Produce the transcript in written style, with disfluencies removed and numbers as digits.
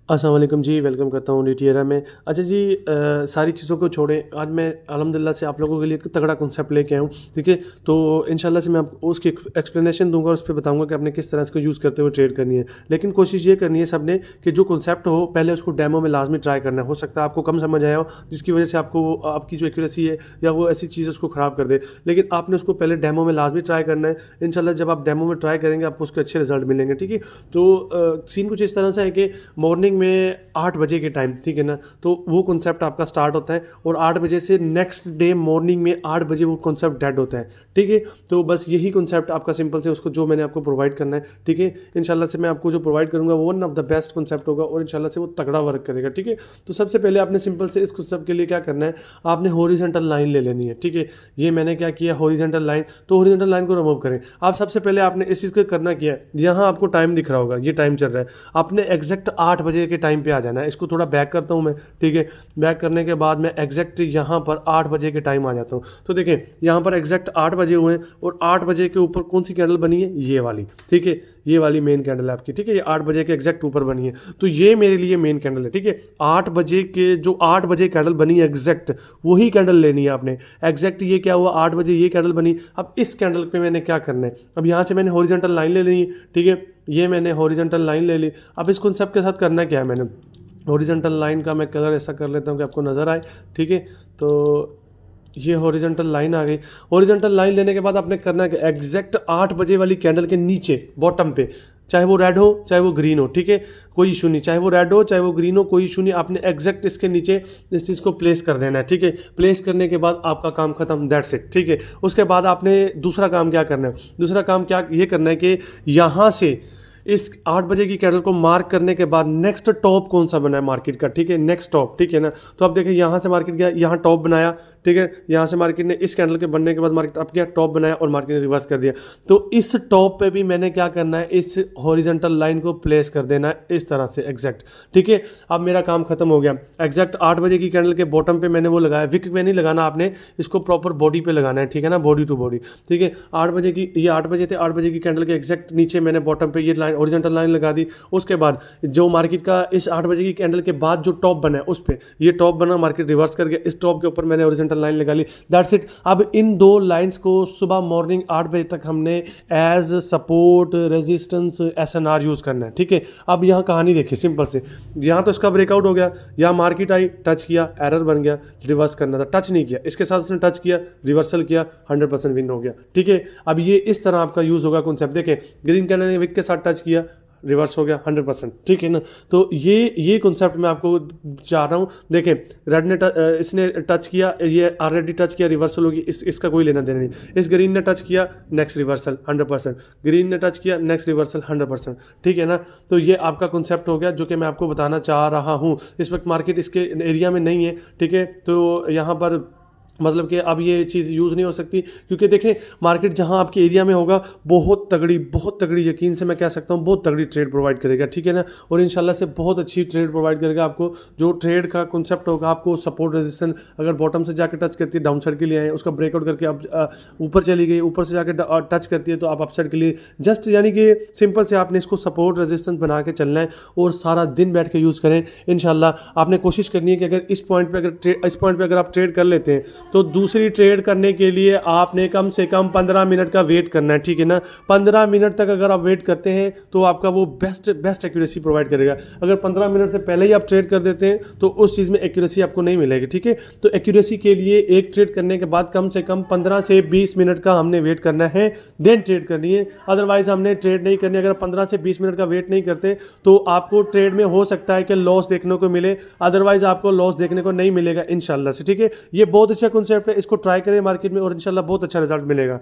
अस्सलाम वालेकुम जी, वेलकम करता हूँ डीटीएरा में। अच्छा जी, सारी चीज़ों को छोड़ें, आज मैं अल्हम्दुलिल्लाह से आप लोगों के लिए एक तगड़ा कॉन्सेप्ट लेके आया हूँ, ठीक है? तो इंशाल्लाह से मैं आपको उसकी एक्सप्लेनेशन दूँगा और उस पे बताऊँगा कि आपने किस तरह इसको यूज़ करते हुए ट्रेड करनी है। लेकिन कोशिश ये करनी है सबने कि जो कॉन्सेप्ट हो, पहले उसको डेमो में लाज़मी ट्राई करना है। हो सकता है आपको कम समझ आया हो, जिसकी वजह से आपको आपकी जो एक्यूरेसी है या वो ऐसी चीज़ उसको ख़राब कर दे। लेकिन आपने उसको पहले डेमो में लाज़मी ट्राई करना है। इंशाल्लाह जब आप डेमो में ट्राई करेंगे, आपको उसके अच्छे रिज़ल्ट मिलेंगे, ठीक है? तो सीन कुछ इस तरह से है कि मॉर्निंग में 8 बजे के टाइम, ठीक है ना? तो वो कॉन्सेप्ट आपका स्टार्ट होता है और 8 बजे से नेक्स्ट डे मॉर्निंग में 8 बजे वो कॉन्सेप्ट डेड होता है, ठीक है? तो बस यही कॉन्सेप्ट आपका सिंपल से उसको जो मैंने आपको प्रोवाइड करना है, ठीक है? इंशाल्लाह से मैं आपको जो प्रोवाइड करूँगा वो one of the best concept होगा और इंशाल्लाह से वो तगड़ा वर्क करेगा, ठीक है? तो सबसे पहले आपने सिंपल से इस कॉन्सेप्ट के लिए क्या करना है, आपने हॉरिजॉन्टल लाइन ले लेनी है, ठीक है? ये मैंने क्या किया, हॉरिजॉन्टल लाइन, तो हॉरिजॉन्टल लाइन को रिमूव करें। आप सबसे पहले आपने इस चीज़ को करना क्या है, यहाँ आपको टाइम दिख रहा होगा, ये टाइम चल रहा है, आपने एग्जैक्ट 8 बजे के टाइम पे आ जाना है। इसको थोड़ा बैक करता हूँ मैं, ठीक है? बैक करने के बाद मैं एग्जैक्ट यहाँ पर 8 बजे के टाइम आ जाता हूँ। तो देखें, यहाँ पर एग्जैक्ट 8 बजे हुए हैं और 8 बजे के ऊपर कौन सी कैंडल बनी है, ये वाली, ठीक है? ये वाली मेन कैंडल है आपकी, ठीक है? ये 8 बजे के एग्जैक्ट ऊपर बनी है, तो ये मेरे लिए मेन कैंडल है, ठीक है? 8 बजे के जो 8 बजे कैंडल बनी है एग्जैक्ट, वही कैंडल लेनी है आपने। एग्जैक्ट ये क्या हुआ, 8 बजे ये कैंडल बनी। अब इस कैंडल पे मैंने क्या करना है, अब यहाँ से मैंने हॉरिजॉन्टल लाइन ले ली है, ठीक है? ये मैंने हॉरिजॉन्टल लाइन ले ली। अब इस कॉन्सेप्ट के साथ करना क्या है, मैंने हॉरिजॉन्टल लाइन का मैं कलर ऐसा कर लेता हूँ कि आपको नज़र आए, ठीक है? तो ये हॉरिजॉन्टल लाइन आ गई। हॉरिजॉन्टल लाइन लेने के बाद आपने करना है कि एग्जैक्ट 8 बजे वाली कैंडल के नीचे बॉटम पे, चाहे वो रेड हो चाहे वो ग्रीन हो, ठीक है? कोई इशू नहीं, चाहे वो रेड हो चाहे वो ग्रीन हो, कोई इशू नहीं। आपने एग्जैक्ट इसके नीचे इस चीज़ को प्लेस कर देना है, ठीक है? प्लेस करने के बाद आपका काम खत्म, दैट्स इट, ठीक है? उसके बाद आपने दूसरा काम क्या करना है, दूसरा काम क्या ये करना है कि यहाँ से इस 8 बजे की कैंडल को मार्क करने के बाद नेक्स्ट टॉप कौन सा बना है मार्केट का, ठीक है? नेक्स्ट टॉप, ठीक है ना? तो अब देखिए, यहाँ से मार्केट गया, यहाँ टॉप बनाया, ठीक है? यहाँ से मार्केट ने इस कैंडल के बनने के बाद मार्केट अप गया, टॉप बनाया और मार्केट ने रिवर्स कर दिया। तो इस टॉप पे भी मैंने क्या करना है, इस हॉरिजॉन्टल लाइन को प्लेस कर देना है इस तरह से एग्जैक्ट, ठीक है? अब मेरा काम खत्म हो गया। एग्जैक्ट 8 बजे की कैंडल के बॉटम पे मैंने वो लगाया, विक पे नहीं लगाना आपने, इसको प्रॉपर बॉडी पे लगाना है, ठीक है ना? बॉडी टू बॉडी, ठीक है? 8 बजे की, ये 8 बजे थे, 8 बजे की कैंडल के एग्जैक्ट नीचे मैंने बॉटम पे ये लाइन, हॉरिजॉन्टल लाइन लगा दी। उसके बाद जो मार्केट का इस 8 बजे की कैंडल के बाद जो टॉप बना है उस पे, ये टॉप बना, मार्केट रिवर्स कर गया, इस टॉप के ऊपर मैंने हॉरिजॉन्टल लाइन लगा ली, दैट्स इट। अब इन दो लाइंस को सुबह मॉर्निंग 8 बजे तक हमने as support, resistance, SNR use करना है, ठीक है? अब यहाँ कहानी देखिए सिंपल से, यहाँ तो इसका ब्रेकआउट हो गया, यहाँ मार्केट आई, टच किया, एरर बन गया, रिवर्स करना था, टच नहीं किया, इसके साथ उसने टच किया, रिवर्सल किया, 100% विन हो गया, ठीक है? अब ये इस तरह आपका यूज होगा कॉन्सेप्ट। देखें, ग्रीन कैंडल ने विक के साथ टच किया, रिवर्स हो गया 100%, ठीक है ना? तो ये कॉन्सेप्ट मैं आपको चाह रहा हूँ। देखें, रेड ने इसने टच किया, ये ऑलरेडी टच किया, रिवर्सल होगी, इसका कोई लेना देना नहीं। इस ग्रीन ने टच किया, नेक्स्ट रिवर्सल 100%, ग्रीन ने टच किया, नेक्स्ट रिवर्सल 100%, ठीक है ना? तो ये आपका कॉन्सेप्ट हो गया जो कि मैं आपको बताना चाह रहा हूँ। इस वक्त मार्केट इसके एरिया में नहीं है, ठीक है? तो यहाँ पर मतलब कि अब ये चीज़ यूज़ नहीं हो सकती, क्योंकि देखें, मार्केट जहां आपके एरिया में होगा बहुत तगड़ी यकीन से मैं कह सकता हूं बहुत तगड़ी ट्रेड प्रोवाइड करेगा, ठीक है ना? और इंशाल्लाह से बहुत अच्छी ट्रेड प्रोवाइड करेगा आपको। जो ट्रेड का कॉन्सेप्ट होगा, आपको सपोर्ट रेजिस्टेंस, अगर बॉटम से जाकर टच करती है डाउन साइड के लिए आए, उसका ब्रेकआउट करके आप ऊपर चली गई, ऊपर से जाकर टच करती है तो आप अपसाइड के लिए, जस्ट यानी कि सिंपल से आपने इसको सपोर्ट रेजिस्टेंस बना के चलना है और सारा दिन बैठ के यूज़ करें। इंशाल्लाह आपने कोशिश करनी है कि अगर इस पॉइंट पर अगर आप ट्रेड कर लेते हैं तो दूसरी ट्रेड करने के लिए आपने कम से कम 15 मिनट का वेट करना है, ठीक है ना? 15 मिनट तक अगर आप वेट करते हैं तो आपका वो बेस्ट एक्यूरेसी प्रोवाइड करेगा। अगर 15 मिनट से पहले ही आप ट्रेड कर देते हैं तो उस चीज़ में एक्यूरेसी आपको नहीं मिलेगी, ठीक है? तो एक्यूरेसी के लिए एक ट्रेड करने के बाद कम से कम 15 से 20 मिनट का हमने वेट करना है, देन ट्रेड करनी है। अदरवाइज हमने ट्रेड नहीं करनी। अगर 15 से 20 मिनट का वेट नहीं करते तो आपको ट्रेड में हो सकता है कि लॉस देखने को मिले, अदरवाइज आपको लॉस देखने को नहीं मिलेगा इंशाल्लाह से, ठीक है? ये बहुत अच्छा कॉन्सेप्ट है, इसको ट्राई करें मार्केट में और इंशाल्लाह बहुत अच्छा रिजल्ट मिलेगा।